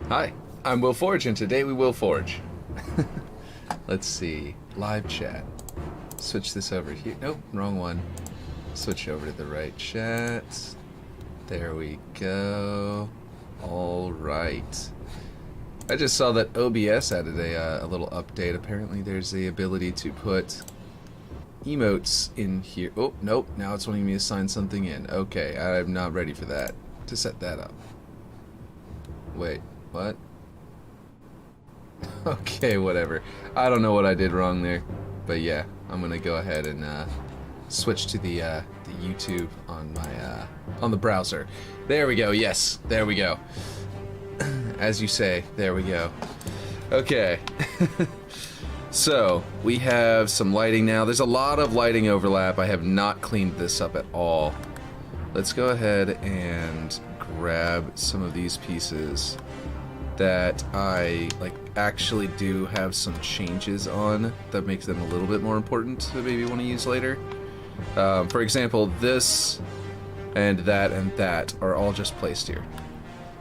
Hi, I'm Will Forge, and today we will forge. Let's see, live chat. Switch this over here. Nope, wrong one. Switch over to the right chat. There we go. All right. I just saw that OBS added a little update. Apparently there's the ability to put emotes in here. Oh, nope, now it's wanting me to sign something in. Okay, I'm not ready for that, to set that up. Wait, what? Okay, whatever. I don't know what I did wrong there, but yeah, I'm gonna go ahead and switch to the YouTube on my on the browser. There we go. Yes, there we go. As you say, there we go. Okay. So we have some lighting now. There's a lot of lighting overlap. I have not cleaned this up at all. Let's go ahead and grab some of these pieces that I actually do have some changes on that makes them a little bit more important to maybe want to use later. For example, this and that are all just placed here.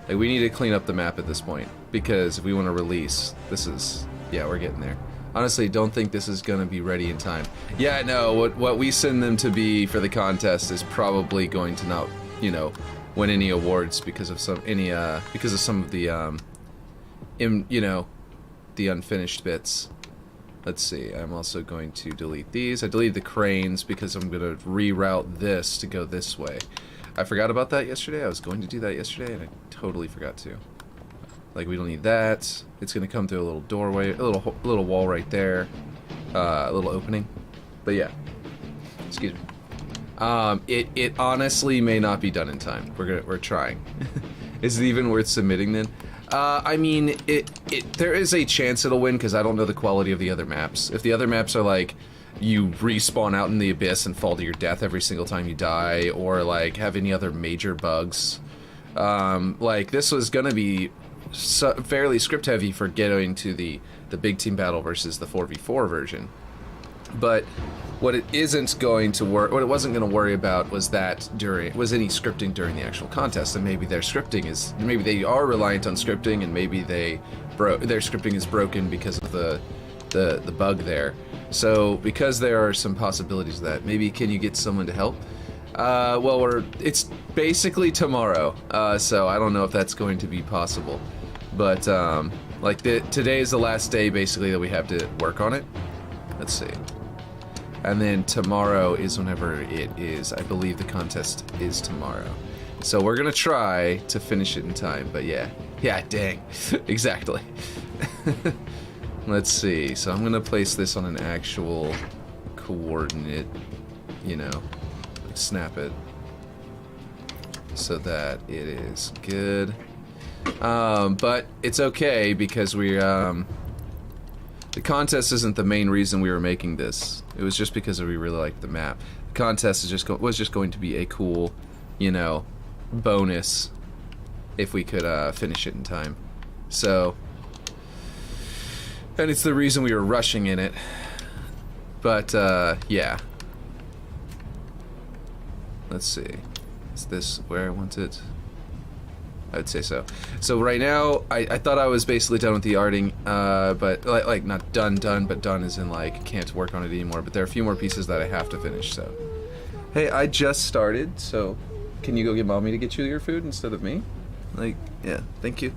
Like, we need to clean up the map at this point, because if we want to release, this is, yeah, we're getting there. Honestly, don't think this is gonna be ready in time. Yeah, no, what we send them to be for the contest is probably going to not, you know, win any awards because of some of the you know, the unfinished bits. Let's see, I'm also going to delete these. I deleted the cranes because I'm gonna reroute this to go this way. I forgot about that yesterday. I was going to do that yesterday and I totally forgot to. Like, we don't need that. It's gonna come through a little doorway, a little wall right there, a little opening. But yeah, excuse me. It honestly may not be done in time. We're trying. Is it even worth submitting then? I mean, there is a chance it'll win because I don't know the quality of the other maps. If the other maps are like, you respawn out in the abyss and fall to your death every single time you die, or like have any other major bugs, like this was gonna be fairly script heavy for getting to the big team battle versus the 4v4 version. But what it isn't going to what it wasn't going to worry about was any scripting during the actual contest, and maybe their scripting is, maybe they are reliant on scripting, and maybe their scripting is broken because of the bug there. So because there are some possibilities of that, maybe can you get someone to help? Well, it's basically tomorrow, so I don't know if that's going to be possible. But like today is the last day basically that we have to work on it. Let's see. And then tomorrow is whenever it is. I believe the contest is tomorrow. So we're gonna try to finish it in time, but yeah. Yeah, dang. Exactly. Let's see. So I'm gonna place this on an actual coordinate, you know, snap it so that it is good. But it's okay because the contest isn't the main reason we were making this. It was just because we really liked the map. The contest was just going to be a cool, you know, bonus if we could finish it in time. So, and it's the reason we were rushing in it. But yeah. Let's see. Is this where I want it? I would say so. So right now, I thought I was basically done with the arting, but like not done, but done as in like can't work on it anymore. But there are a few more pieces that I have to finish. So, hey, I just started. So, can you go get mommy to get you your food instead of me? Like, yeah, thank you.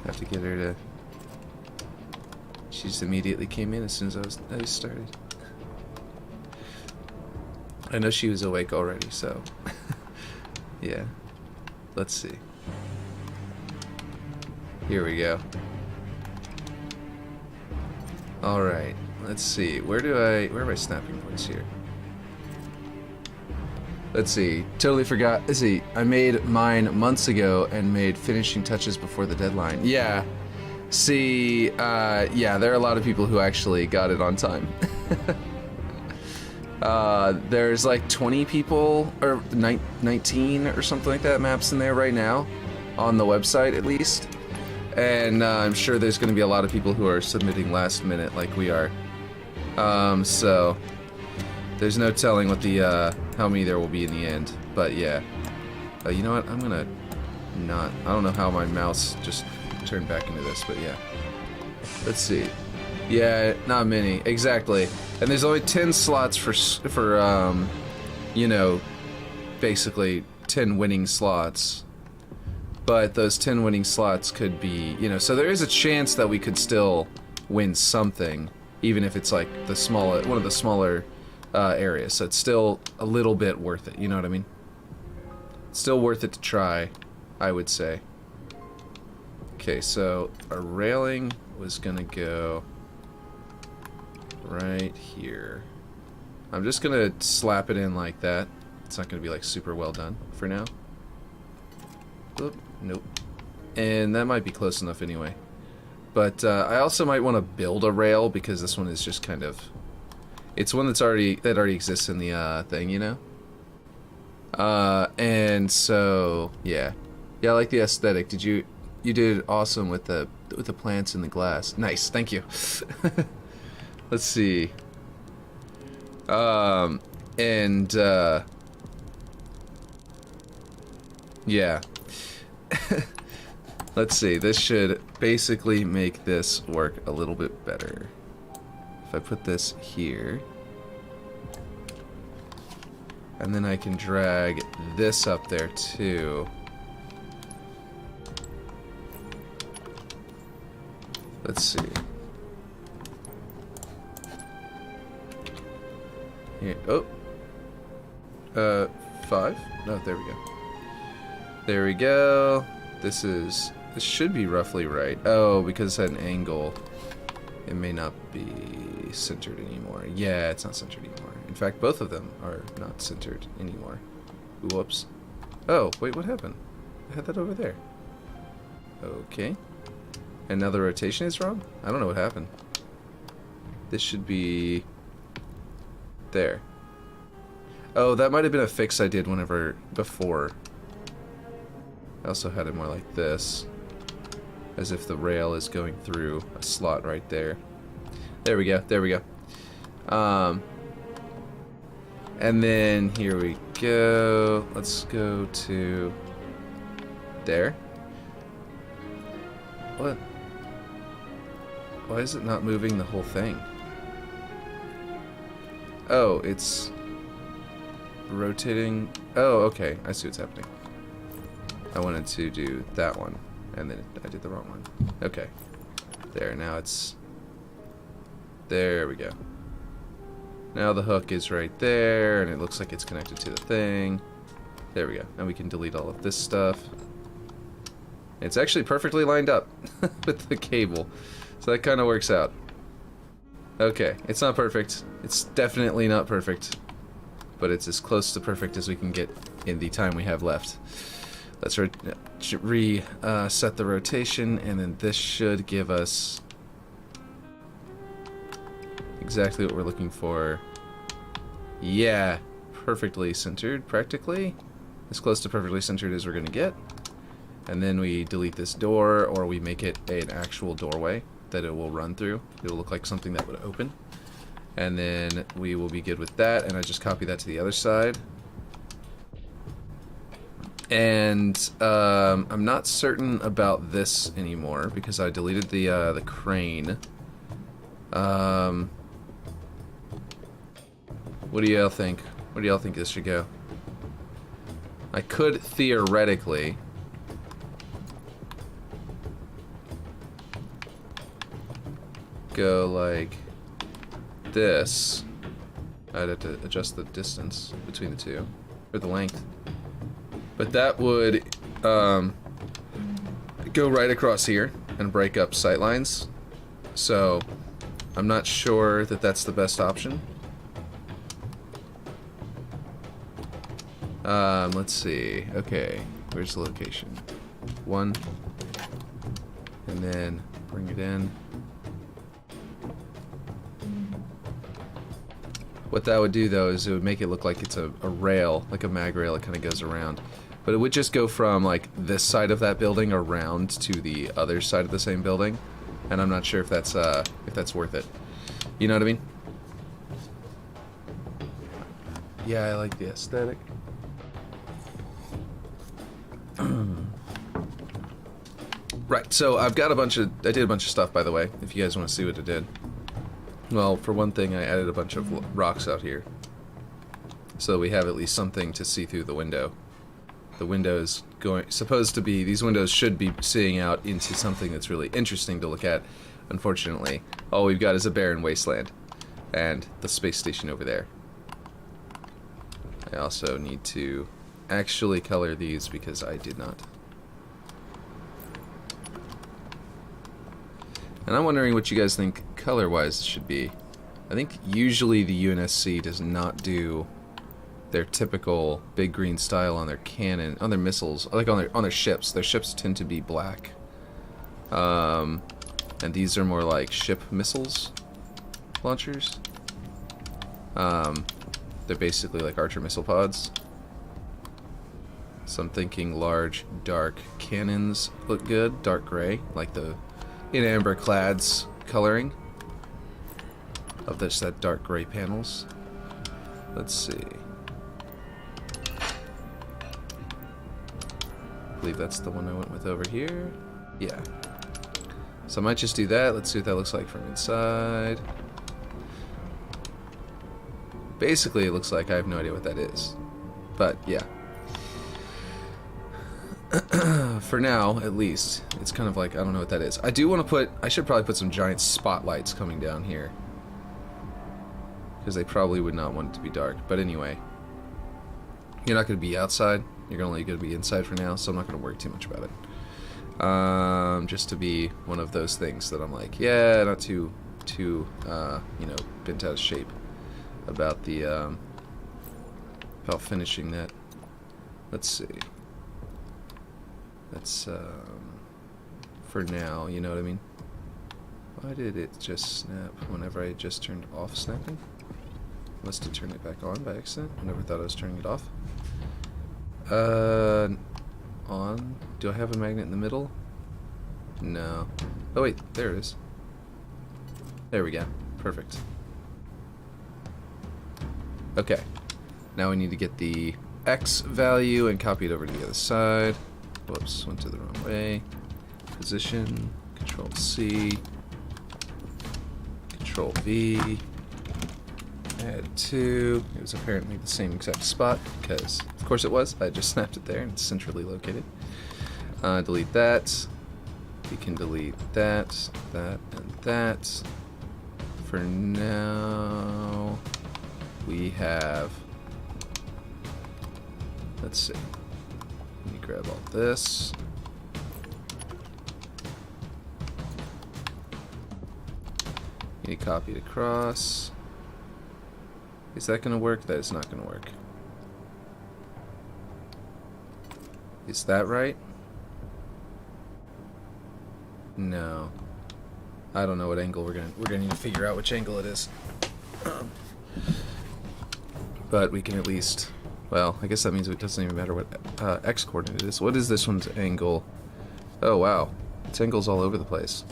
Have to get her to. She just immediately came in as soon as I started. I know she was awake already, so yeah. Let's see. Here we go. All right. Let's see. Where are my snapping points here? Let's see. Totally forgot. Let's see. I made mine months ago and made finishing touches before the deadline. Yeah. See, yeah, there are a lot of people who actually got it on time. There's like 20 people, or 19 or something like that, maps in there right now, on the website at least. And I'm sure there's going to be a lot of people who are submitting last minute like we are. So there's no telling what the how many there will be in the end. But yeah. You know what? I'm gonna not... I don't know how my mouse just turned back into this, but yeah. Let's see. Yeah, not many. Exactly. And there's only 10 slots for you know, basically 10 winning slots. But those 10 winning slots could be, you know, so there is a chance that we could still win something, even if it's like the smaller, one of the smaller areas. So it's still a little bit worth it, you know what I mean? It's still worth it to try, I would say. Okay, so our railing was gonna go right here. I'm just gonna slap it in like that. It's not gonna be like super well done for now. Oop, nope. And that might be close enough anyway. But I also might want to build a rail because this one is just kind of... It's one that already exists in the thing, you know? And so, yeah. Yeah, I like the aesthetic. You did awesome with the plants and the glass. Nice, thank you. Let's see. Yeah. Let's see, this should basically make this work a little bit better. If I put this here, and then I can drag this up there too. Let's see. Here, oh. 5? No, there we go. There we go. This should be roughly right. Oh, because it's at an angle, it may not be centered anymore. Yeah, it's not centered anymore. In fact, both of them are not centered anymore. Whoops. Oh, wait, what happened? I had that over there. Okay. And now the rotation is wrong? I don't know what happened. This should be... there. Oh, that might have been a fix I did whenever... before. I also had it more like this, as if the rail is going through a slot right there. There we go, there we go. And then here we go. Let's go to there. What? Why is it not moving the whole thing? Oh, it's rotating. Oh, okay, I see what's happening. I wanted to do that one, and then I did the wrong one. Okay. There, now it's... there we go. Now the hook is right there, and it looks like it's connected to the thing. There we go. And we can delete all of this stuff. It's actually perfectly lined up with the cable. So that kind of works out. Okay, it's not perfect. It's definitely not perfect. But it's as close to perfect as we can get in the time we have left. Let's reset the rotation, and then this should give us exactly what we're looking for. Yeah, perfectly centered, practically. As close to perfectly centered as we're going to get. And then we delete this door, or we make it an actual doorway that it will run through. It'll look like something that would open. And then we will be good with that, and I just copy that to the other side. And I'm not certain about this anymore because I deleted the crane. What do y'all think? Where do y'all think this should go? I could theoretically go like this. I'd have to adjust the distance between the two, or the length. But that would go right across here and break up sight lines. So I'm not sure that that's the best option. Let's see. Okay, where's the location? 1. And then bring it in. What that would do, though, is it would make it look like it's a rail, like a mag rail. It kind of goes around. But it would just go from, like, this side of that building around to the other side of the same building. And I'm not sure if that's worth it. You know what I mean? Yeah, I like the aesthetic. Right, so I've got I did a bunch of stuff, by the way, if you guys want to see what I did. Well, for one thing, I added a bunch of rocks out here. So we have at least something to see through the window. The window is supposed to be, these windows should be seeing out into something that's really interesting to look at. Unfortunately, all we've got is a barren wasteland. And the space station over there. I also need to actually color these because I did not. And I'm wondering what you guys think color-wise should be. I think usually the UNSC does not do their typical big green style on their cannon, on their missiles, like on their ships. Their ships tend to be black. And these are more like ship missiles launchers. They're basically like Archer missile pods. So I'm thinking large, dark cannons look good. Dark gray, like the in amber clads coloring of that dark gray panels. Let's see. I believe that's the one I went with over here. Yeah. So I might just do that. Let's see what that looks like from inside. Basically, it looks like I have no idea what that is. But, yeah. For now, at least, it's kind of like, I don't know what that is. I do want to I should probably put some giant spotlights coming down here. Because they probably would not want it to be dark. But anyway. You're not going to be outside. You're only going to be inside for now, so I'm not going to worry too much about it. Just to be one of those things that I'm like, yeah, not too you know, bent out of shape about the, about finishing that. Let's see. That's, for now, you know what I mean? Why did it just snap whenever I just turned off snapping? Must have turned it back on by accident. I never thought I was turning it off. On. Do I have a magnet in the middle? No. Oh wait, there it is. There we go. Perfect. Okay. Now we need to get the X value and copy it over to the other side. Whoops, went to the wrong way. Position, Control C, Control V, add 2. It was apparently the same exact spot, because of course it was. I just snapped it there and it's centrally located. Delete that. We can delete that, that, and that. For now, we have, let's see. Let me grab all this. Need to copy it across. Is that going to work? That is not going to work. Is that right? No. I don't know what angle we're gonna need to figure out which angle it is. But we can at least, well, I guess that means it doesn't even matter what X coordinate it is. What is this one's angle? Oh wow, its angle's all over the place.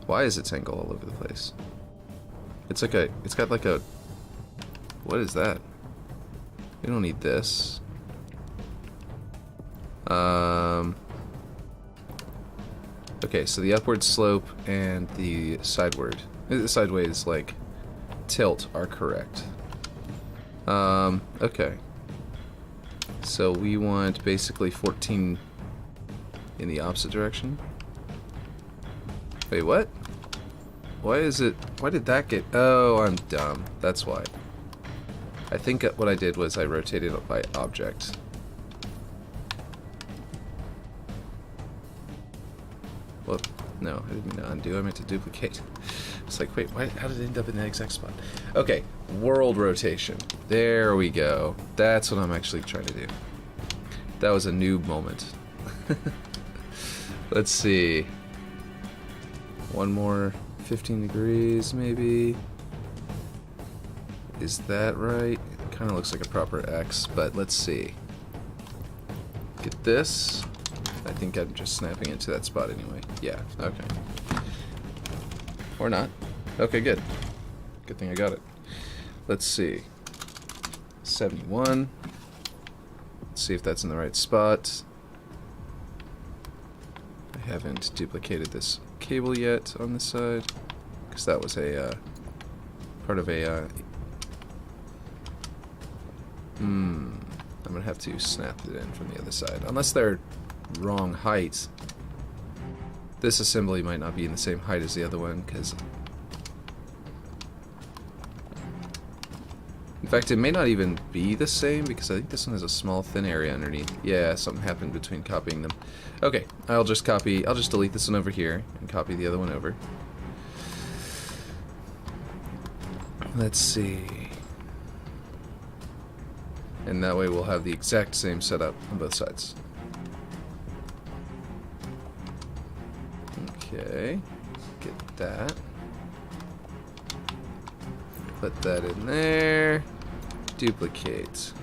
Why is its angle all over the place? It's like it's got like a, what is that? We don't need this. Okay, so the upward slope and the sideways like tilt are correct. Okay. So we want basically 14 in the opposite direction. Wait, what? Why did that get, oh, I'm dumb. That's why. I think what I did was I rotated it by object. Whoop. No, I didn't mean to undo. I meant to duplicate. It's like, wait, how did it end up in the exact spot? Okay, world rotation. There we go. That's what I'm actually trying to do. That was a noob moment. Let's see. One more 15 degrees, maybe. Is that right? It kind of looks like a proper X, but let's see. Get this. I think I'm just snapping it to that spot anyway. Yeah, okay. Or not. Okay, good. Good thing I got it. Let's see. 71. Let's see if that's in the right spot. I haven't duplicated this cable yet on this side, because that was part of a I'm gonna have to snap it in from the other side, unless they're wrong height. This assembly might not be in the same height as the other one, because in fact it may not even be the same, because I think this one has a small thin area underneath. Yeah, something happened between copying them. Okay, I'll just delete this one over here and copy the other one over. Let's see. And that way we'll have the exact same setup on both sides. Okay, get that. Put that in there. Duplicate.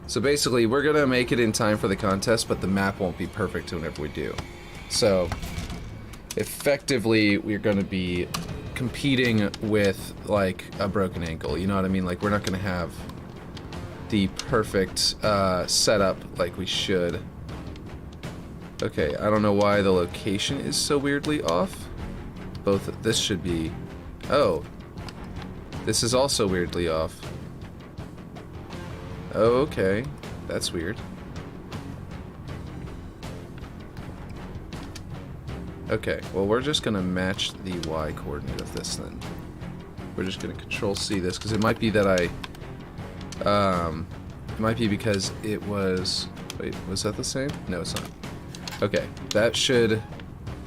So basically, we're gonna make it in time for the contest, but the map won't be perfect whenever we do. So, effectively, we're gonna be competing with, like, a broken ankle, you know what I mean? Like, we're not gonna have the perfect setup like we should. Okay, I don't know why the location is so weirdly off. This should be... Oh. This is also weirdly off. Oh, okay. That's weird. Okay, well we're just gonna match the Y coordinate of this then. We're just gonna Control-C this, because it might be that it might be because it was... Wait, was that the same? No, it's not. Okay, that should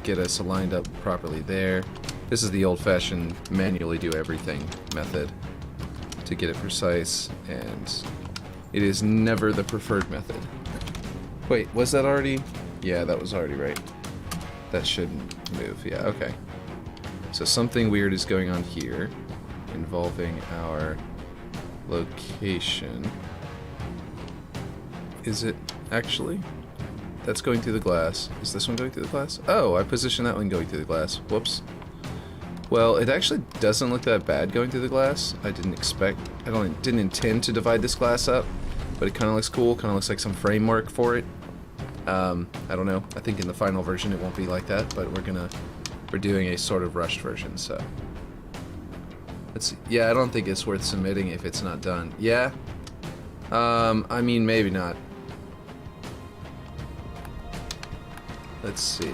get us lined up properly there. This is the old-fashioned manually do everything method to get it precise, and it is never the preferred method. Wait, was that already? Yeah, that was already right. That shouldn't move. Yeah, okay. So something weird is going on here involving our location. Is it actually? That's going through the glass. Is this one going through the glass? Oh, I positioned that one going through the glass. Whoops. Well, it actually doesn't look that bad going through the glass. I didn't intend to divide this glass up, but it kind of looks cool. Kind of looks like some framework for it. I don't know. I think in the final version it won't be like that, but we're doing a sort of rushed version, so. Let's see. Yeah, I don't think it's worth submitting if it's not done. Yeah? I mean, maybe not. Let's see.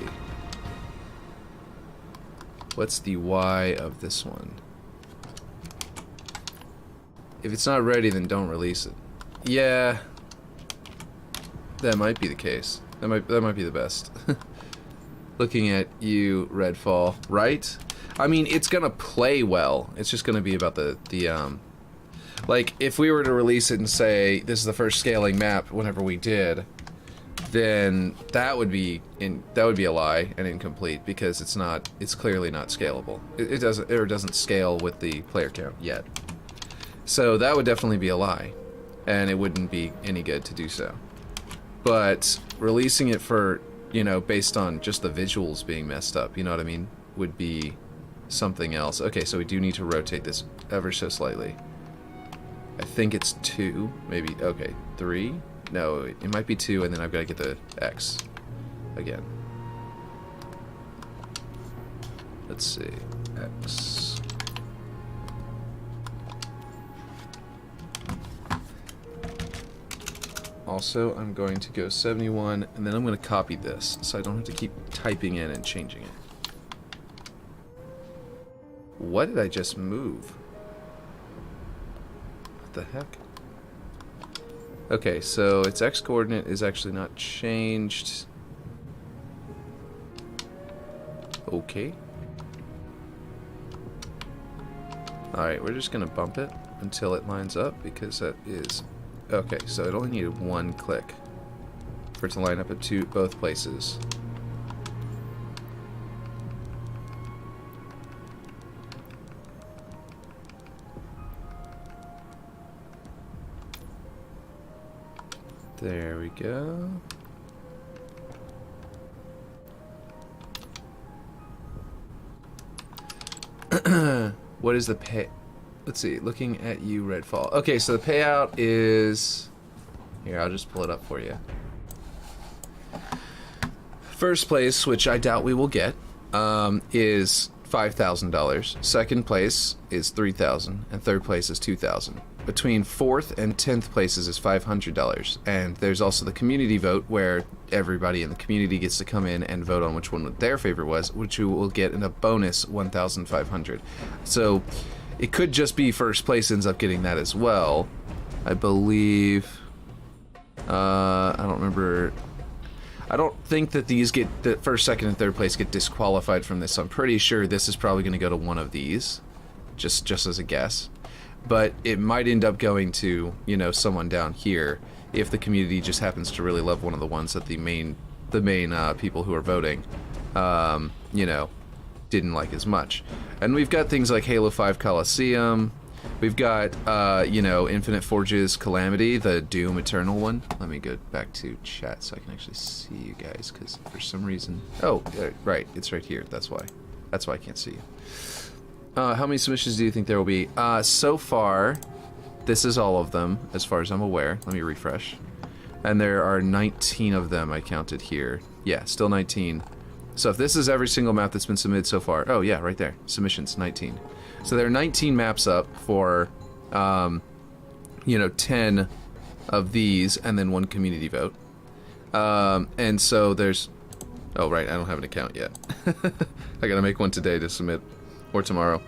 What's the Y of this one? If it's not ready, then don't release it. Yeah. That might be the case. That might be the best. Looking at you, Redfall, right? I mean, it's gonna play well. It's just gonna be about the like, if we were to release it and say this is the first scaling map whenever we did, then that would be a lie and incomplete, because it's clearly not scalable. It doesn't scale with the player count yet. So that would definitely be a lie, and it wouldn't be any good to do so. But releasing it for, you know, based on just the visuals being messed up, you know what I mean, would be something else. Okay, so we do need to rotate this ever so slightly. I think it's 2, maybe, okay, 3? No, it might be 2, and then I've got to get the X again. Let's see, X. Also, I'm going to go 71, and then I'm going to copy this, so I don't have to keep typing in and changing it. What did I just move? What the heck? Okay, so its X coordinate is actually not changed. Okay. Alright, we're just gonna bump it until it lines up, because that is... Okay, so it only needed 1 click for it to line up at both places. There we go. What is the pay? let's see, looking at you, Redfall. Okay, so the payout is... Here, I'll just pull it up for you. First place, which I doubt we will get, is $5,000. Second place is $3,000, and third place is $2,000. Between 4th and 10th places is $500, and there's also the community vote where everybody in the community gets to come in and vote on which one their favorite was, which you will get in a bonus $1,500. So it could just be first place ends up getting that as well. I believe. I don't remember. I don't think that these get the first, second, and third place get disqualified from this. So I'm pretty sure this is probably going to go to one of these, just as a guess. But it might end up going to, you know, someone down here if the community just happens to really love one of the ones that the main people who are voting, you know, didn't like as much. And we've got things like Halo 5 Coliseum. We've got, you know, Infinite Forge's Calamity, the Doom Eternal one. Let me go back to chat so I can actually see you guys, because for some reason... Oh, right, it's right here. That's why I can't see you. How many submissions do you think there will be? So far, this is all of them, as far as I'm aware. Let me refresh. And there are 19 of them I counted here. Yeah, still 19. So if this is every single map that's been submitted so far... Oh, yeah, right there. Submissions, 19. So there are 19 maps up for, you know, 10 of these, and then 1 community vote. And so there's... Oh, right, I don't have an account yet. I gotta make one today to submit. Or tomorrow.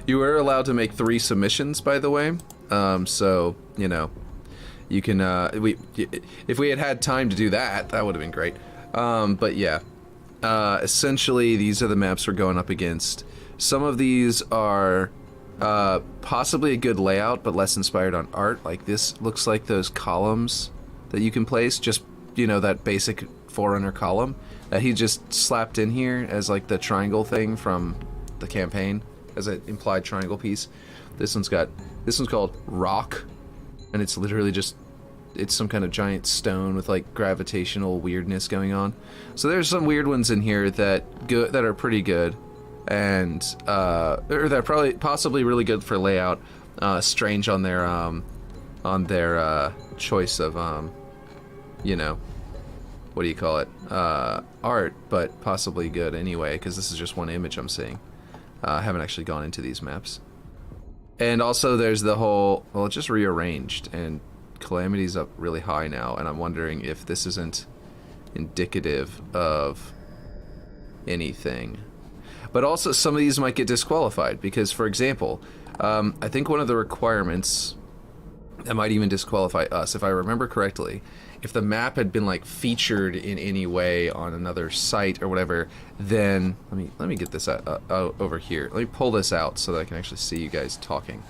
You were allowed to make 3 submissions, by the way. So, you know, you can, if we had time to do that, that would have been great. But yeah, essentially these are the maps we're going up against. Some of these are, possibly a good layout, but less inspired on art. Like this looks like those columns that you can place, just, you know, that basic Forerunner column that he just slapped in here as like the triangle thing from the campaign as an implied triangle piece. This one's called Rock, and it's literally just, it's some kind of giant stone with like gravitational weirdness going on. So there's some weird ones in here that are pretty good, and or they're probably possibly really good for layout. Strange on their choice of you know, what do you call it, art, but possibly good anyway, because this is just one image I'm seeing. I haven't actually gone into these maps. And also there's the whole, well, it's just rearranged, and Calamity's up really high now, and I'm wondering if this isn't indicative of anything. But also some of these might get disqualified, because, for example, I think one of the requirements that might even disqualify us, if I remember correctly, if the map had been like featured in any way on another site or whatever, then let me get this over here. Let me pull this out so that I can actually see you guys talking,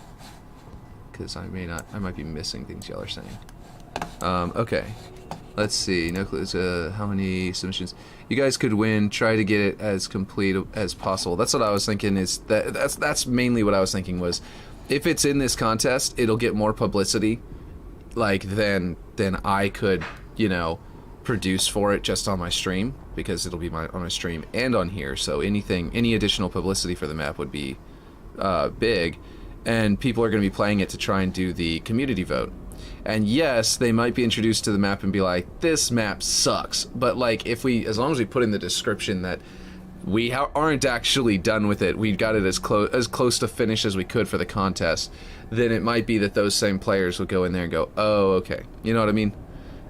because I might be missing things y'all are saying. Okay, let's see. No clues. How many submissions? You guys could win. Try to get it as complete as possible. That's what I was thinking. That's mainly what I was thinking was, if it's in this contest, it'll get more publicity, like than I could, you know, produce for it just on my stream, because it'll be on my stream and on here. So any additional publicity for the map would be big, and people are going to be playing it to try and do the community vote. And yes, they might be introduced to the map and be like, this map sucks. But like, as long as we put in the description that we aren't actually done with it, we got it as close to finish as we could for the contest, then it might be that those same players will go in there and go, oh, okay. You know what I mean?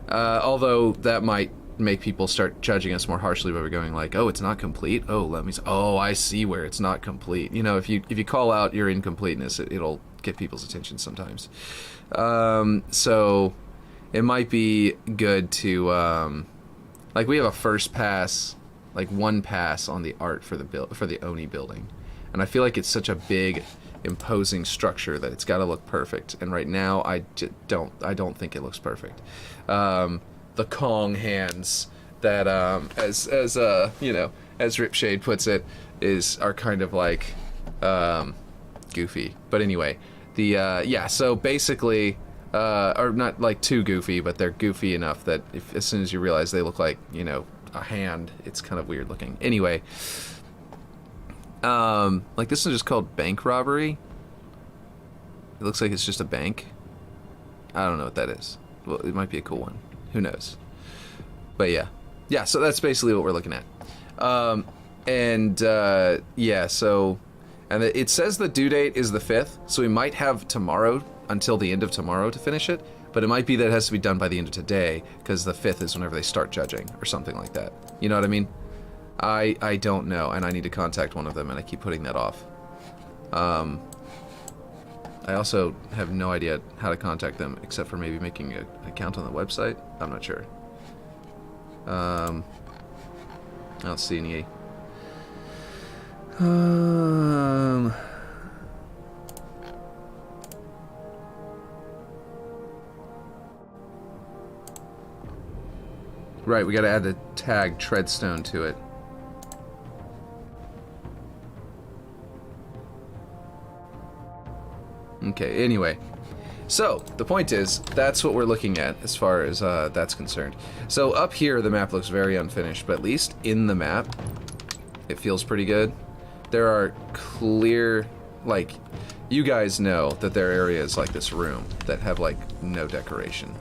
Although that might make people start judging us more harshly by going like, oh, it's not complete? Oh, I see where it's not complete. You know, if you call out your incompleteness, it'll get people's attention sometimes. So it might be good to, like, we have a first pass, like one pass on the art for the Oni building, and I feel like it's such a big, imposing structure that it's got to look perfect. And right now, I don't think it looks perfect. The Kong hands that, as you know, as Ripshade puts it, are kind of like goofy. But anyway, yeah. So basically, or not like too goofy, but they're goofy enough that as soon as you realize they look like, you know, a hand, it's kind of weird looking. Anyway, Like this is just called bank robbery. It looks like it's just a bank. I don't know what that is. Well, it might be a cool one. Who knows? But yeah. Yeah, so that's basically what we're looking at. Yeah, so... And it says the due date is the 5th, so we might have tomorrow until the end of tomorrow to finish it, but it might be that it has to be done by the end of today, because the 5th is whenever they start judging, or something like that. You know what I mean? I don't know, and I need to contact one of them, and I keep putting that off. I also have no idea how to contact them, except for maybe making an account on the website. I'm not sure. I don't see any... Right, we gotta add the tag Treadstone to it. Okay, anyway. So, the point is, that's what we're looking at as far as that's concerned. So up here, the map looks very unfinished, but at least in the map, it feels pretty good. There are clear, like, you guys know that there are areas like this room that have, like, no decoration.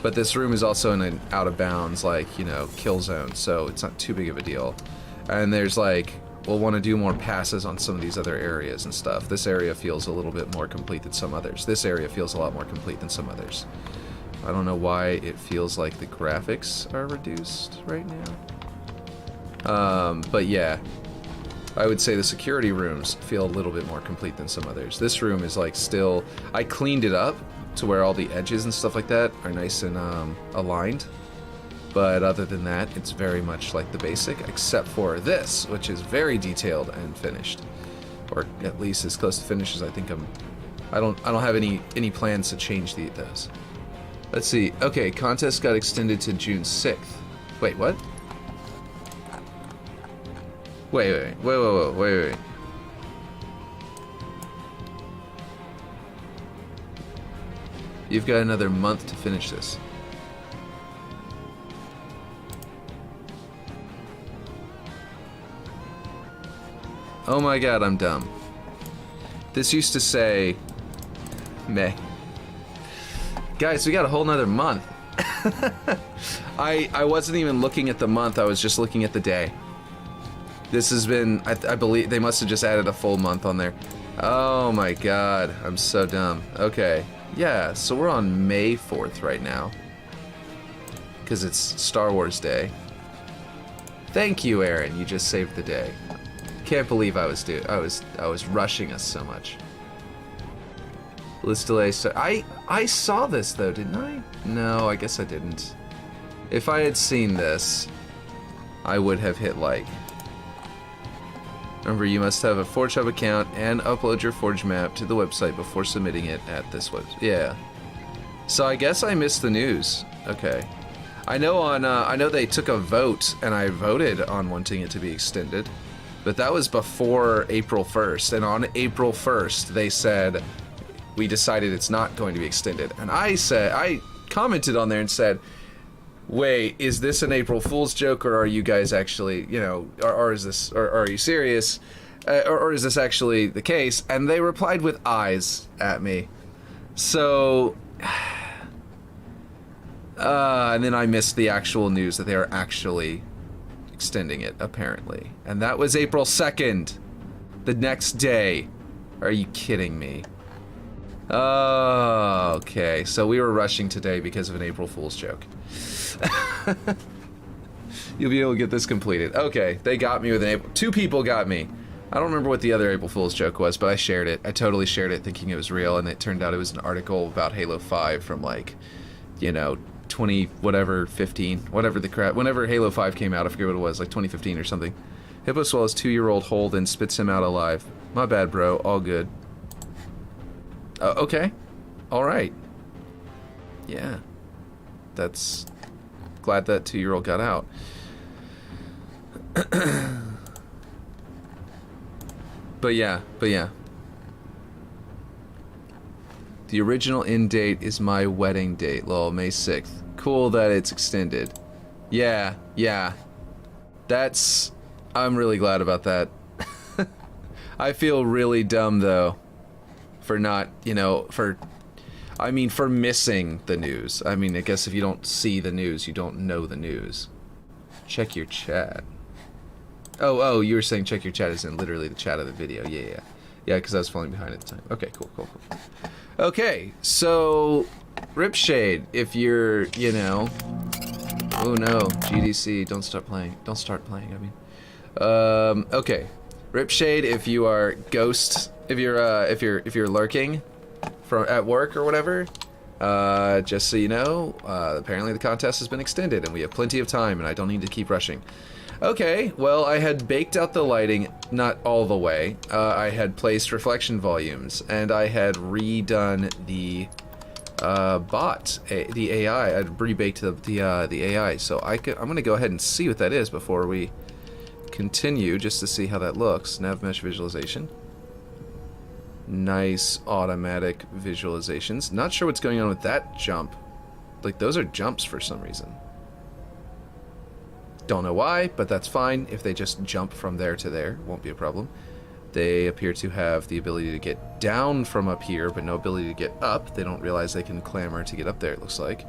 But this room is also in an out-of-bounds, like, you know, kill zone, so it's not too big of a deal. And there's, like, we'll want to do more passes on some of these other areas and stuff. This area feels a little bit more complete than some others. This area feels a lot more complete than some others. I don't know why it feels like the graphics are reduced right now. But yeah. I would say the security rooms feel a little bit more complete than some others. This room is like still... I cleaned it up to where all the edges and stuff like that are nice and aligned. But other than that, it's very much like the basic, except for this, which is very detailed and finished. Or at least as close to finished as I think I'm... I don't have any plans to change those. Let's see. Okay, contest got extended to June 6th. Wait, what? Wait. You've got another month to finish this. Oh my god, I'm dumb. This used to say... May. Guys, we got a whole nother month. I wasn't even looking at the month, I was just looking at the day. This has been, I believe, they must have just added a full month on there. Oh my god, I'm so dumb. Okay, yeah, so we're on May 4th right now. Because it's Star Wars Day. Thank you, Aaron, you just saved the day. Can't believe I was rushing us so much. List delay, so I saw this though, didn't I? No, I guess I didn't. If I had seen this, I would have hit like. Remember, you must have a Forge Hub account and upload your Forge map to the website before submitting it at this website. Yeah. So I guess I missed the news. Okay. I know they took a vote, and I voted on wanting it to be extended. But that was before April 1st, and on April 1st, they said, we decided it's not going to be extended. And I commented on there and said, wait, is this an April Fool's joke, or are you guys actually, you know, or are you serious, or is this actually the case? And they replied with eyes at me. So, and then I missed the actual news that they are actually extending it, apparently. And that was April 2nd, the next day. Are you kidding me? Oh, okay, so we were rushing today because of an April Fool's joke. You'll be able to get this completed. Okay, they got me with an April... 2 people got me. I don't remember what the other April Fool's joke was, but I shared it. I totally shared it thinking it was real, and it turned out it was an article about Halo 5 from, like, you know, 20... whatever, 15, whatever the crap... Whenever Halo 5 came out, I forget what it was, like 2015 or something. Hippo swallows 2-year-old whole, then spits him out alive. My bad, bro. All good. Okay. Alright. Yeah. That's... Glad that 2-year-old got out. But yeah. The original end date is my wedding date, lol, May 6th. Cool that it's extended. Yeah. That's... I'm really glad about that. I feel really dumb though for not, you know, for missing the news. I mean, I guess if you don't see the news, you don't know the news. Check your chat. Oh, you were saying check your chat as in literally the chat of the video. Yeah, because I was falling behind at the time. Okay, cool. Okay, so Ripshade, if you're, you know, oh no, GDC, don't start playing. I mean, okay, Ripshade, if you are ghost, if you're lurking from at work or whatever, just so you know, apparently the contest has been extended and we have plenty of time and I don't need to keep rushing. Okay, well, I had baked out the lighting, not all the way. I had placed reflection volumes, and I had redone the bot, the AI. I'd rebaked the AI, so I'm gonna go ahead and see what that is before we continue, just to see how that looks. Nav-mesh visualization. Nice automatic visualizations. Not sure what's going on with that jump. Like, those are jumps for some reason. Don't know why, but that's fine. If they just jump from there to there, won't be a problem. They appear to have the ability to get down from up here, but no ability to get up. They don't realize they can clamber to get up there, it looks like.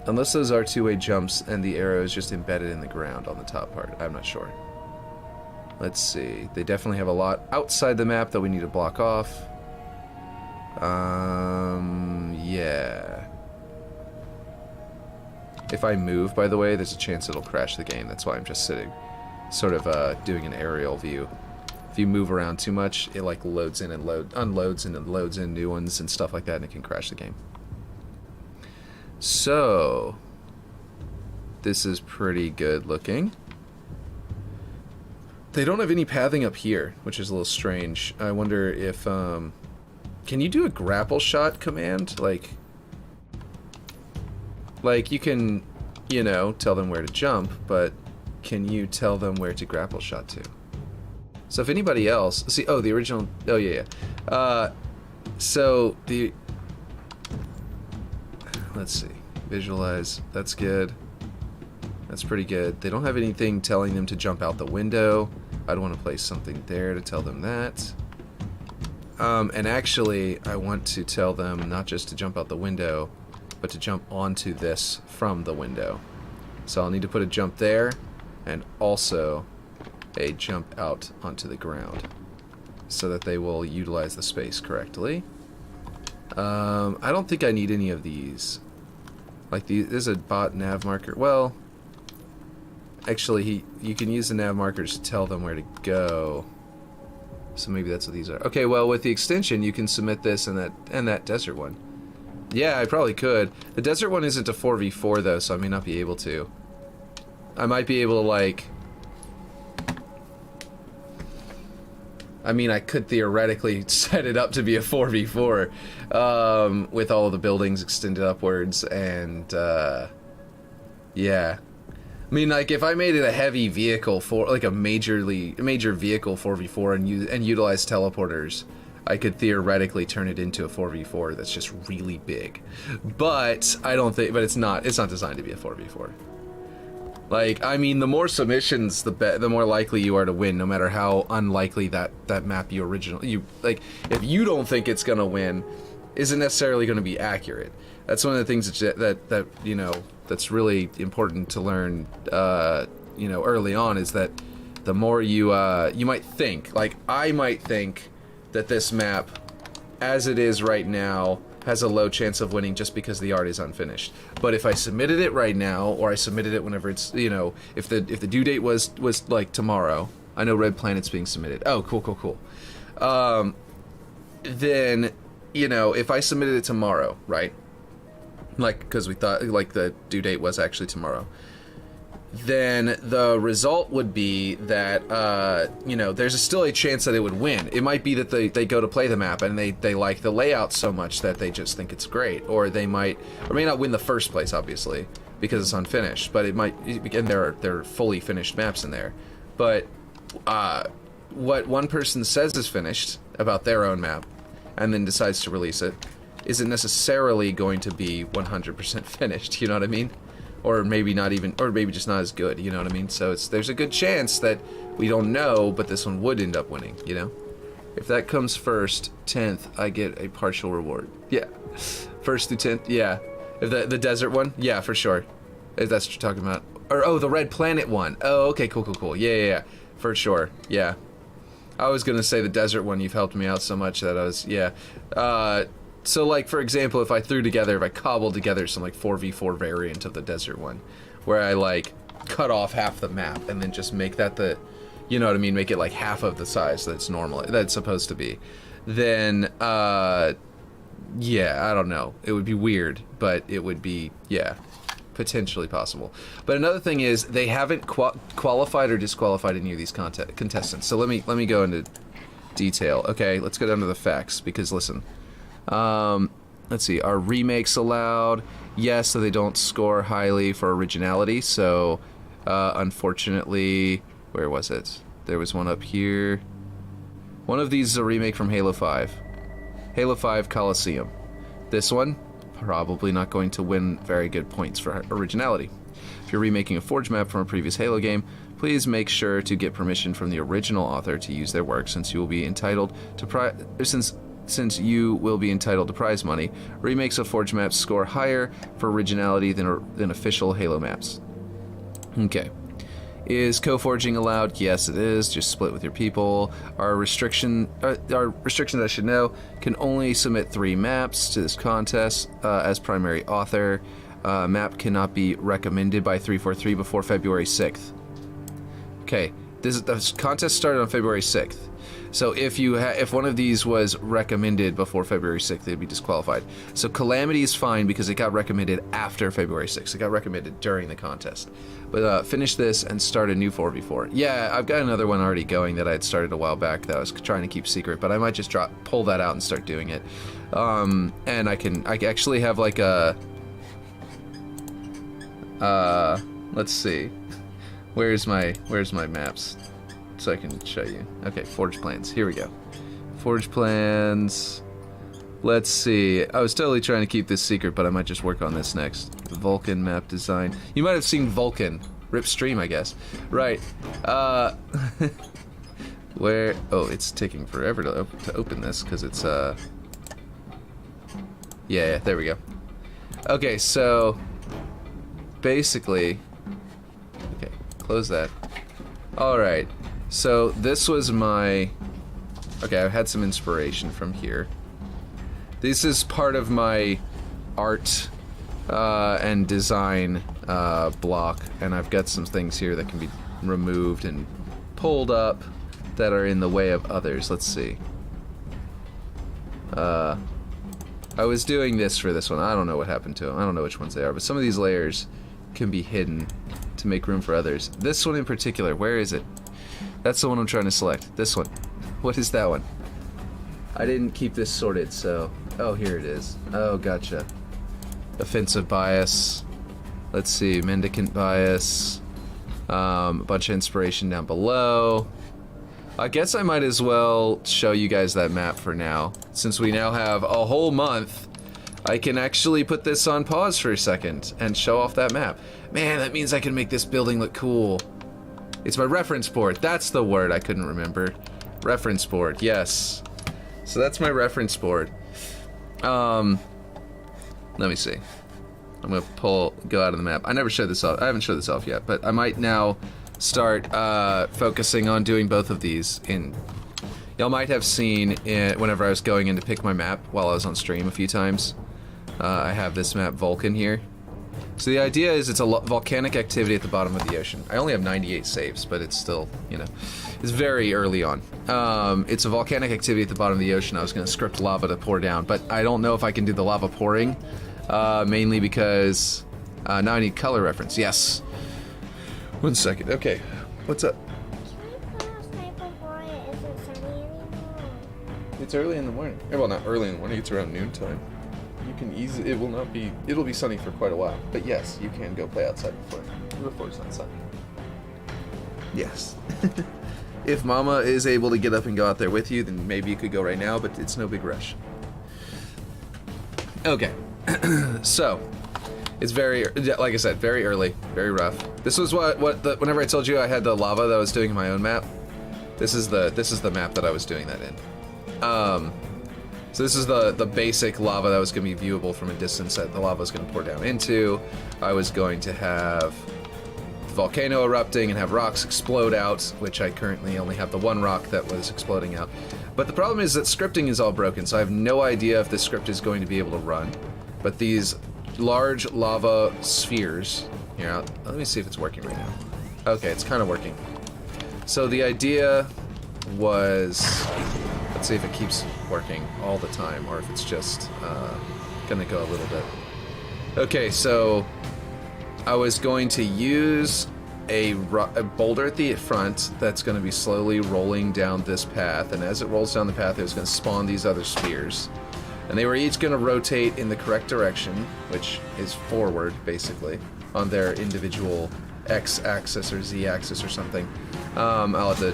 Unless those are two-way jumps and the arrow is just embedded in the ground on the top part. I'm not sure. Let's see. They definitely have a lot outside the map that we need to block off. Yeah. If I move, by the way, there's a chance it'll crash the game. That's why I'm just sitting, sort of doing an aerial view. If you move around too much, it like loads in and unloads and loads in new ones and stuff like that, and it can crash the game. So, this is pretty good looking. They don't have any pathing up here, which is a little strange. I wonder if, can you do a grapple shot command? Like, you can, you know, tell them where to jump, but can you tell them where to grapple shot to? So if anybody else... See, oh, the original... Oh, yeah. So, the... Let's see. Visualize. That's good. That's pretty good. They don't have anything telling them to jump out the window. I'd want to place something there to tell them that. And actually, I want to tell them not just to jump out the window, but to jump onto this from the window. So I'll need to put a jump there, and also a jump out onto the ground, so that they will utilize the space correctly. I don't think I need any of these. Like, there's a bot nav marker. Well, actually, you can use the nav markers to tell them where to go. So maybe that's what these are. Okay, well, with the extension, you can submit this and that desert one. Yeah, I probably could. The desert one isn't a 4v4 though, so I may not be able to. I might be able to, like... I mean, I could theoretically set it up to be a 4v4 with all of the buildings extended upwards, and yeah. I mean, like, if I made it a heavy vehicle for, like, a major vehicle 4v4 and utilize teleporters, I could theoretically turn it into a 4v4 that's just really big. But I don't think, but it's not designed to be a 4v4. Like, I mean, the more submissions, the more likely you are to win, no matter how unlikely that map like, if you don't think it's gonna win, isn't necessarily gonna be accurate. That's one of the things that you know, that's really important to learn, you know, early on, is that the more you might think, like, I might think that this map, as it is right now, has a low chance of winning just because the art is unfinished. But if I submitted it right now, or I submitted it whenever it's, you know, if the due date was like tomorrow, I know Red Planet's being submitted. Oh, cool. Then, you know, if I submitted it tomorrow, right? Like, because we thought, like, the due date was actually tomorrow. Then the result would be that, you know, there's still a chance that it would win. It might be that they go to play the map and they like the layout so much that they just think it's great. Or they may not win the first place, obviously, because it's unfinished. But it might, and there are fully finished maps in there. But what one person says is finished about their own map and then decides to release it isn't necessarily going to be 100% finished, you know what I mean? or maybe not even, or maybe just not as good, you know what I mean? So there's a good chance that we don't know, but this one would end up winning, you know? If that comes first, 10th, I get a partial reward. Yeah. First through 10th, yeah. If the desert one, yeah, for sure. If that's what you're talking about. Or, oh, the red planet one. Oh, okay, cool. Yeah. For sure, yeah. I was gonna say the desert one, you've helped me out so much that I was, yeah. So, like, for example, if I cobbled together some, like, 4v4 variant of the desert one, where I, like, cut off half the map and then just make that the, you know what I mean, make it, like, half of the size that's supposed to be, then, yeah, I don't know. It would be weird, but it would be, yeah, potentially possible. But another thing is, they haven't qualified or disqualified any of these contestants. So let me go into detail. Okay, let's go down to the facts, because listen. Let's see, are remakes allowed? Yes, so they don't score highly for originality, so, unfortunately, where was it? There was one up here. One of these is a remake from Halo 5. Halo 5 Coliseum. This one, probably not going to win very good points for originality. If you're remaking a Forge map from a previous Halo game, please make sure to get permission from the original author to use their work, since you will be entitled to since you will be entitled to prize money. Remakes of Forge maps score higher for originality than official Halo maps. Okay. Is co-forging allowed? Yes, it is. Just split with your people. Our restrictions, I should know, can only submit 3 maps to this contest as primary author. Map cannot be recommended by 343 before February 6th. Okay, the contest started on February 6th. So if one of these was recommended before February 6th, they'd be disqualified. So Calamity is fine because it got recommended after February 6th. It got recommended during the contest. But finish this and start a new 4v4. Yeah, I've got another one already going that I had started a while back that I was trying to keep secret, but I might just pull that out and start doing it. And I actually have like a let's see. Where's my maps? So I can show you. Okay, Forge plans. Here we go. Forge plans. Let's see. I was totally trying to keep this secret, but I might just work on this next. Vulcan map design. You might have seen Vulcan. Rip stream, I guess. Right. Where? Oh, it's taking forever to open this because it's yeah, there we go. Okay, so basically, okay, close that. All right. So this was my, okay, I had some inspiration from here. This is part of my art and design block, and I've got some things here that can be removed and pulled up that are in the way of others. Let's see. I was doing this for this one. I don't know what happened to them. I don't know which ones they are, but some of these layers can be hidden to make room for others. This one in particular, where is it? That's the one I'm trying to select. This one. What is that one? I didn't keep this sorted, so... Oh, here it is. Oh, gotcha. Offensive bias. Let's see. Mendicant bias. A bunch of inspiration down below. I guess I might as well show you guys that map for now. Since we now have a whole month, I can actually put this on pause for a second and show off that map. Man, that means I can make this building look cool. It's my reference board. That's the word I couldn't remember. Reference board, yes. So that's my reference board. Let me see. I'm gonna go out of the map. I never showed this off. I haven't showed this off yet, but I might now start focusing on doing both of these. Y'all might have seen it whenever I was going in to pick my map while I was on stream a few times. I have this map, Vulcan, here. So the idea is it's a volcanic activity at the bottom of the ocean. I only have 98 saves, but it's still, you know, it's very early on. It's a volcanic activity at the bottom of the ocean. I was going to script lava to pour down, but I don't know if I can do the lava pouring, mainly because now I need color reference. Yes. 1 second. Okay. What's up? It's early in the morning. Well, not early in the morning. It's around noontime. You can easily, it'll be sunny for quite a while. But yes, you can go play outside before it's not sunny. Yes. If Mama is able to get up and go out there with you, then maybe you could go right now, but it's no big rush. Okay. So, It's very, like I said, very early, very rough. This was whenever I told you I had the lava that I was doing in my own map. This is the map that I was doing that in. So this is the basic lava that was going to be viewable from a distance that the lava was going to pour down into. I was going to have the volcano erupting and have rocks explode out, which I currently only have the one rock that was exploding out. But the problem is that scripting is all broken, so I have no idea if this script is going to be able to run. But these large lava spheres, here, let me see if it's working right now. Okay, it's kind of working. So the idea was, let's see if it keeps working all the time, or if it's just gonna go a little bit. Okay, so I was going to use a boulder at the front that's going to be slowly rolling down this path, and as it rolls down the path, it was going to spawn these other spheres. And they were each going to rotate in the correct direction, which is forward, basically, on their individual x-axis or z-axis or something. I'll have to,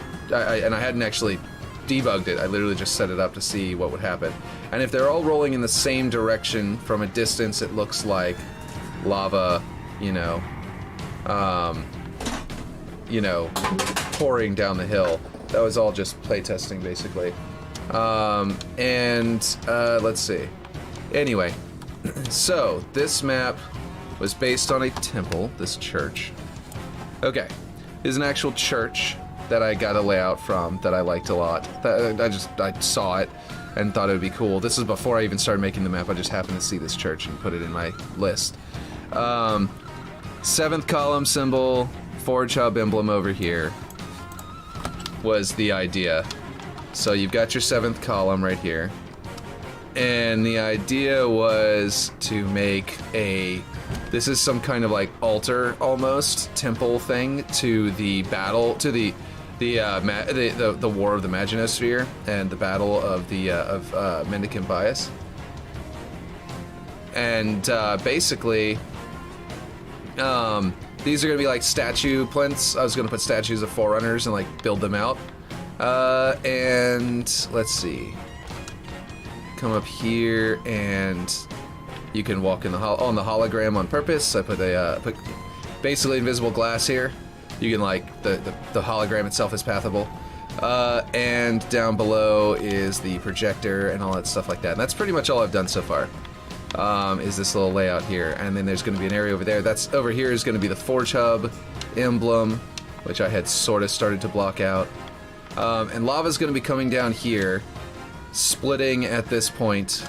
and I hadn't actually debugged it. I literally just set it up to see what would happen. And if they're all rolling in the same direction from a distance, it looks like lava, you know, pouring down the hill. That was all just playtesting, basically. Let's see. Anyway, so this map was based on a temple, this church. Okay, here's an actual church that I got a layout from that I liked a lot. I saw it and thought it would be cool. This is before I even started making the map. I just happened to see this church and put it in my list. 7th column symbol, Forge Hub emblem over here was the idea. So you've got your 7th column right here. And the idea was to make this is some kind of like altar almost, temple thing to the battle, to the war of the Maginosphere and the battle of the Mendicant Bias. And basically, these are gonna be like statue plinths. I was gonna put statues of Forerunners and like build them out. And let's see. Come up here and you can walk in on the hologram on purpose. I put put basically invisible glass here. You can like the hologram itself is pathable. And down below is the projector and all that stuff like that. And that's pretty much all I've done so far. Is this little layout here, and then there's going to be an area over there. That's over here is going to be the Forge Hub emblem, which I had sort of started to block out. And lava's going to be coming down here, splitting at this point,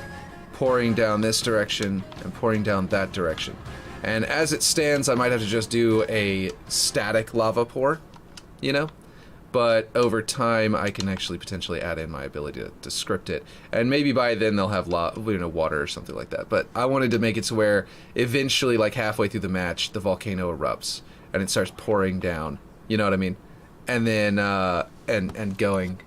pouring down this direction and pouring down that direction. And as it stands, I might have to just do a static lava pour, you know? But over time, I can actually potentially add in my ability to script it. And maybe by then they'll have water or something like that. But I wanted to make it to where eventually, like halfway through the match, the volcano erupts and it starts pouring down. You know what I mean? And then, and going,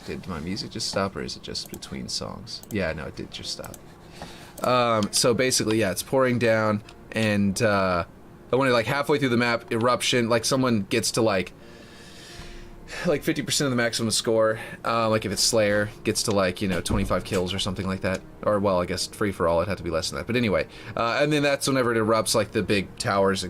did my music just stop or is it just between songs? Yeah, no, it did just stop. So basically, yeah, it's pouring down and I wanted like halfway through the map, eruption, like someone gets to like 50% of the maximum score, like if it's Slayer, gets to like, 25 kills or something like that. Or, well, I guess free for all, it'd have to be less than that. But anyway, and then that's whenever it erupts, like the big towers,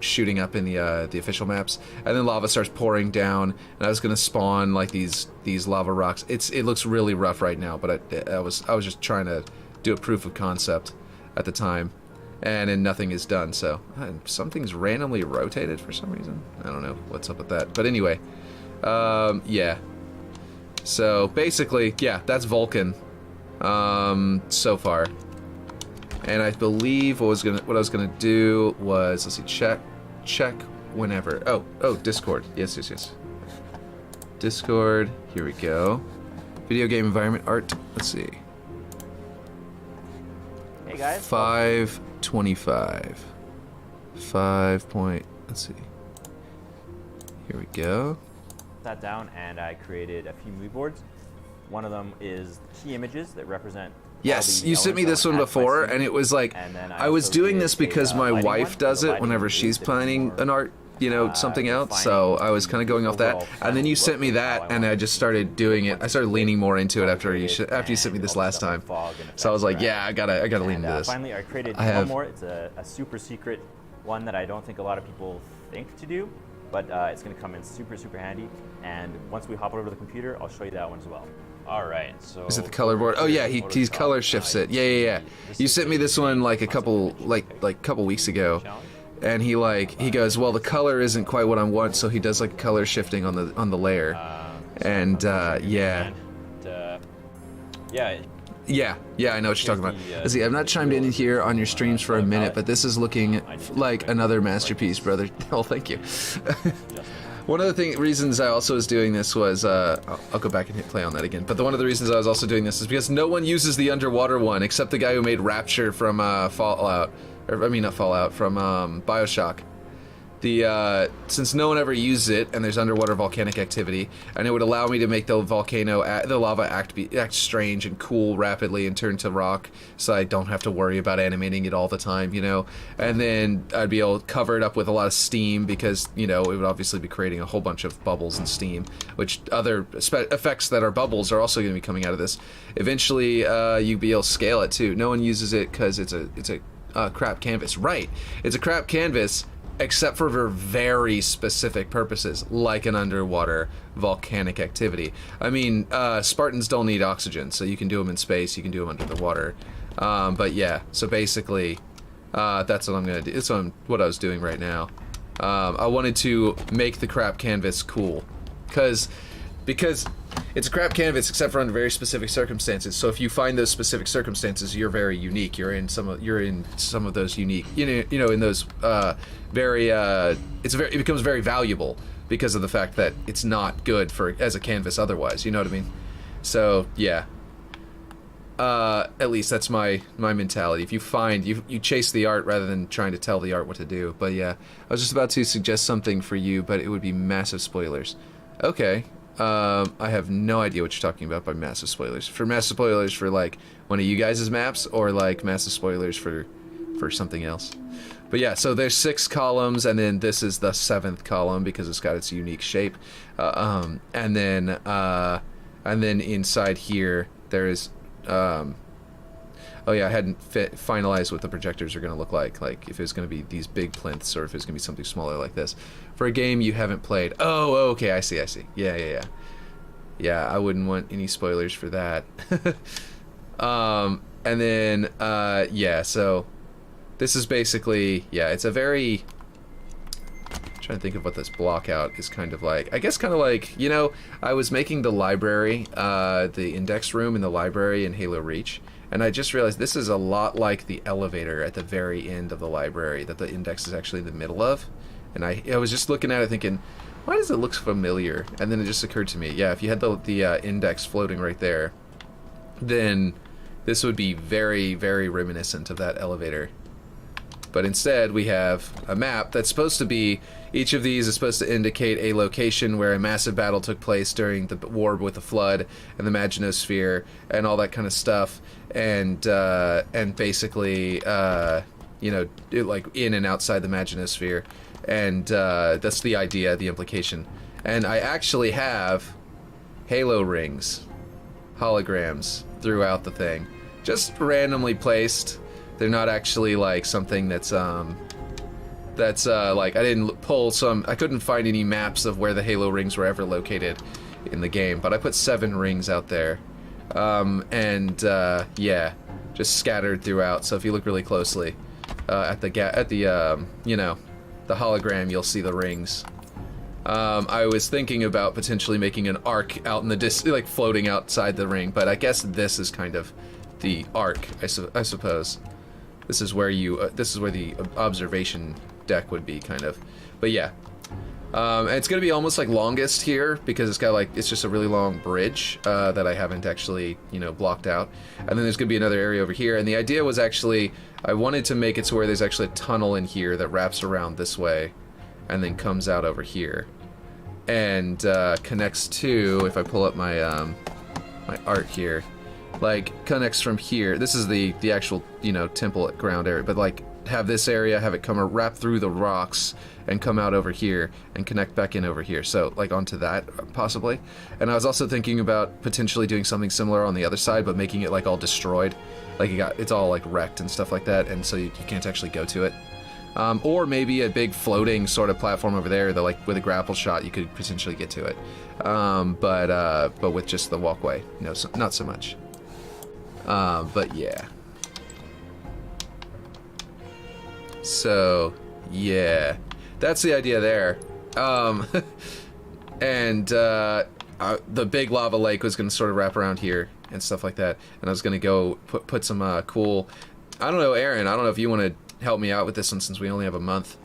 shooting up in the official maps. And then lava starts pouring down, and I was gonna spawn like these lava rocks. It looks really rough right now, but I was just trying to do a proof of concept at the time. And then nothing is done, so something's randomly rotated for some reason. I don't know what's up with that. But anyway, yeah. So basically, yeah, that's Vulcan. So far. And I believe what I was gonna do was, let's see, check whenever. Oh, Discord. Yes. Discord. Here we go. Video game environment art. Let's see. Hey guys. 525. 5 point. Let's see. Here we go. Sat down and I created a few mood boards. One of them is key images that represent. Yes, you sent me this one before, and it was like, I was doing this because my wife does it whenever she's planning an art you know, something out, so I was kind of going off that. And then you sent me that, and I just started doing it. I started leaning more into it after you sent me this last time. So I was like, yeah, I gotta lean into this. Finally, I created one more. It's a super secret one that I don't think a lot of people think to do, but it's gonna come in super handy. And once we hop over to the computer, I'll show you that one as well. All right, so is it the color board? Oh yeah, he's color shifts it. Yeah. You sent me this one like a couple weeks ago, and he goes, well, the color isn't quite what I want, so he does like color shifting on the layer, and yeah. Yeah, I know what you're talking about. See, I've not chimed in here on your streams for a minute, but this is looking like another masterpiece, brother. Oh, thank you. One of the reasons I also was doing this was, I'll go back and hit play on that again, but one of the reasons I was also doing this is because no one uses the underwater one except the guy who made Rapture from Fallout, or I mean not Fallout, from Bioshock. Since no one ever uses it, and there's underwater volcanic activity, and it would allow me to make the lava act strange and cool rapidly and turn to rock, so I don't have to worry about animating it all the time, you know. And then I'd be able to cover it up with a lot of steam because, you know, it would obviously be creating a whole bunch of bubbles and steam, which other effects that are bubbles are also going to be coming out of this. Eventually, you'd be able to scale it too. No one uses it because it's a crap canvas. Right, it's a crap canvas. Except for very specific purposes, like an underwater volcanic activity. I mean, Spartans don't need oxygen, so you can do them in space, you can do them under the water. But yeah, so basically, that's what I'm gonna do. It's what I was doing right now. I wanted to make the crap canvas cool, because it's a crap canvas except for under very specific circumstances. So if you find those specific circumstances, you're very unique. You're in some of those unique. You know, in those it becomes very valuable because of the fact that it's not good as a canvas otherwise. You know what I mean? So yeah. At least that's my mentality. If you find you chase the art rather than trying to tell the art what to do. But yeah, I was just about to suggest something for you, but it would be massive spoilers. Okay. I have no idea what you're talking about by massive spoilers. For massive spoilers for like one of you guys' maps, or like massive spoilers for something else. But yeah, so there's 6 columns, and then this is the 7th column because it's got its unique shape. And then inside here there is oh yeah, I hadn't finalized what the projectors are going to look like if it's going to be these big plinths or if it's going to be something smaller like this. For a game you haven't played. Oh, okay, I see. Yeah. Yeah, I wouldn't want any spoilers for that. And then, yeah, so this is basically, yeah, it's a very... I'm trying to think of what this block out is kind of like. I guess kind of like, you know, I was making the library, the index room in the library in Halo Reach, and I just realized this is a lot like the elevator at the very end of the library that the index is actually in the middle of. And I was just looking at it thinking, why does it look familiar? And then it just occurred to me, yeah, if you had the index floating right there, then this would be very, very reminiscent of that elevator. But instead, we have a map that's supposed to be, each of these is supposed to indicate a location where a massive battle took place during the war with the Flood and the Maginosphere and all that kind of stuff. And basically, you know, like in and outside the Maginosphere. And that's the idea, the implication. And I actually have Halo rings, holograms, throughout the thing. Just randomly placed. They're not actually like something that's like, I didn't pull some, I couldn't find any maps of where the Halo rings were ever located in the game, but I put 7 rings out there. Yeah, just scattered throughout. So if you look really closely at the you know, the hologram, you'll see the rings. I was thinking about potentially making an arc out in the like floating outside the ring, but I guess this is kind of the arc, I suppose. This is where this is where the observation deck would be, kind of. But yeah, and it's gonna be almost like longest here because it's got like, it's just a really long bridge that I haven't actually, you know, blocked out. And then there's gonna be another area over here. And the idea was actually, I wanted to make it to where there's actually a tunnel in here that wraps around this way, and then comes out over here, and connects to, if I pull up my my art here, like connects from here. This is the actual, you know, temple ground area, but like have this area, have it come wrap through the rocks and come out over here and connect back in over here. So like onto that possibly. And I was also thinking about potentially doing something similar on the other side, but making it like all destroyed. Like it's all like wrecked and stuff like that, and so you can't actually go to it. Or maybe a big floating sort of platform over there that, like, with a grapple shot, you could potentially get to it. But with just the walkway, no, not so much. But yeah. So yeah, that's the idea there. And the big lava lake was going to sort of wrap around here and stuff like that. And I was going to go put some cool. I don't know, Aaron. I don't know if you want to help me out with this one since we only have a month,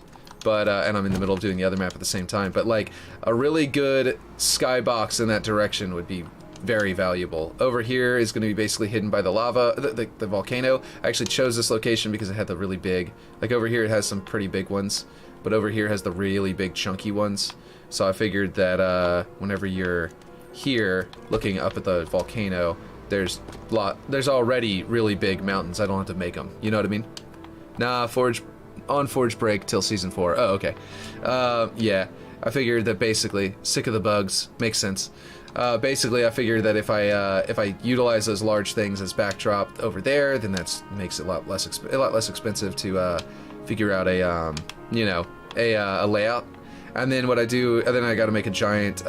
but and I'm in the middle of doing the other map at the same time, but like a really good skybox in that direction would be very valuable. Over here is going to be basically hidden by the lava, the volcano. I actually chose this location because it had the really big, like over here it has some pretty big ones, but over here has the really big chunky ones. So I figured that whenever you're here looking up at the volcano, there's already really big mountains. I don't have to make them, you know what I mean? Nah, Forge break till season 4. Oh, okay. Yeah, I figured that basically, sick of the bugs, makes sense. Basically, I figured that if I utilize those large things as backdrop over there, then that makes it a lot less expensive to figure out a layout. And then what I do, and then I got to make a giant.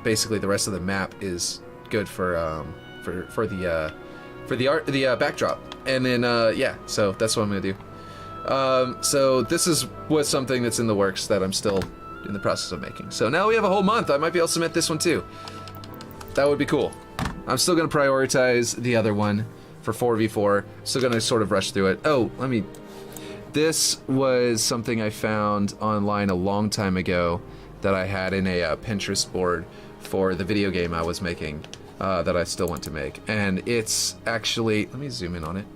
Basically, the rest of the map is good for the backdrop. And then yeah, so that's what I'm gonna do. So this was something that's in the works that I'm still in the process of making. So now we have a whole month. I might be able to submit this one too. That would be cool. I'm still going to prioritize the other one for 4v4. Still going to sort of rush through it. Oh, this was something I found online a long time ago that I had in a Pinterest board for the video game I was making that I still want to make. And it's actually, let me zoom in on it.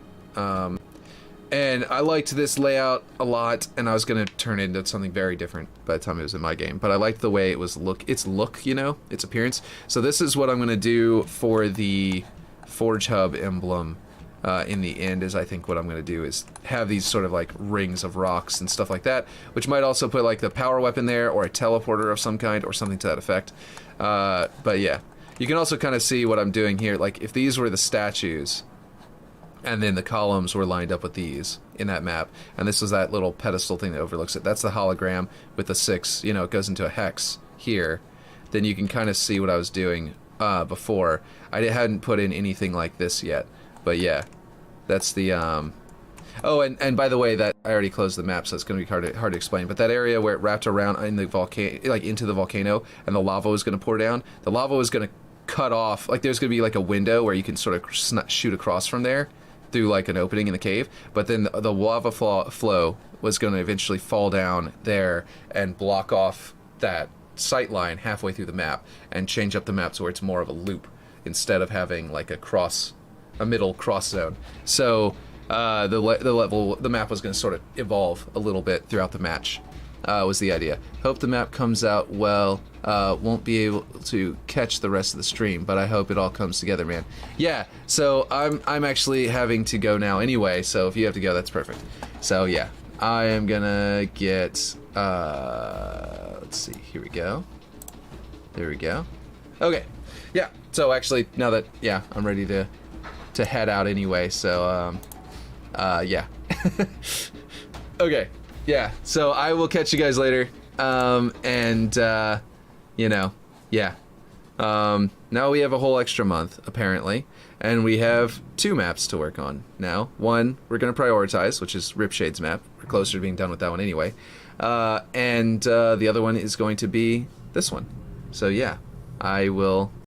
And I liked this layout a lot, and I was going to turn it into something very different by the time it was in my game. But I liked the way it was its look, you know, its appearance. So this is what I'm going to do for the Forge Hub emblem in the end, is I think what I'm going to do is have these sort of like rings of rocks and stuff like that, which might also put like the power weapon there, or a teleporter of some kind, or something to that effect. But yeah, you can also kind of see what I'm doing here. Like if these were the statues, and then the columns were lined up with these in that map, and this was that little pedestal thing that overlooks it. That's the hologram with the 6, you know, it goes into a hex here. Then you can kind of see what I was doing before. I hadn't put in anything like this yet, but yeah, that's the oh, and by the way, that I already closed the map, so it's going to be hard to explain, but that area where it wrapped around in the volcano, like into the volcano, and the lava was going to pour down, the lava was going to cut off, like there's going to be like a window where you can sort of shoot across from there through like an opening in the cave, but then the lava flow was going to eventually fall down there and block off that sight line halfway through the map and change up the map to where it's more of a loop instead of having like a middle cross zone. So the map was going to sort of evolve a little bit throughout the match. Was the idea. Hope the map comes out well. Won't be able to catch the rest of the stream, but I hope it all comes together, man. Yeah, so I'm actually having to go now anyway, so if you have to go, that's perfect. So yeah, I am gonna get, let's see, here we go. There we go. Okay, yeah, so actually, now that, yeah, I'm ready to head out anyway, so, yeah. Okay. Yeah, so I will catch you guys later, you know, yeah. Now we have a whole extra month, apparently, and we have 2 maps to work on now. One, we're going to prioritize, which is Ripshade's map. We're closer to being done with that one anyway. And the other one is going to be this one. So yeah, I will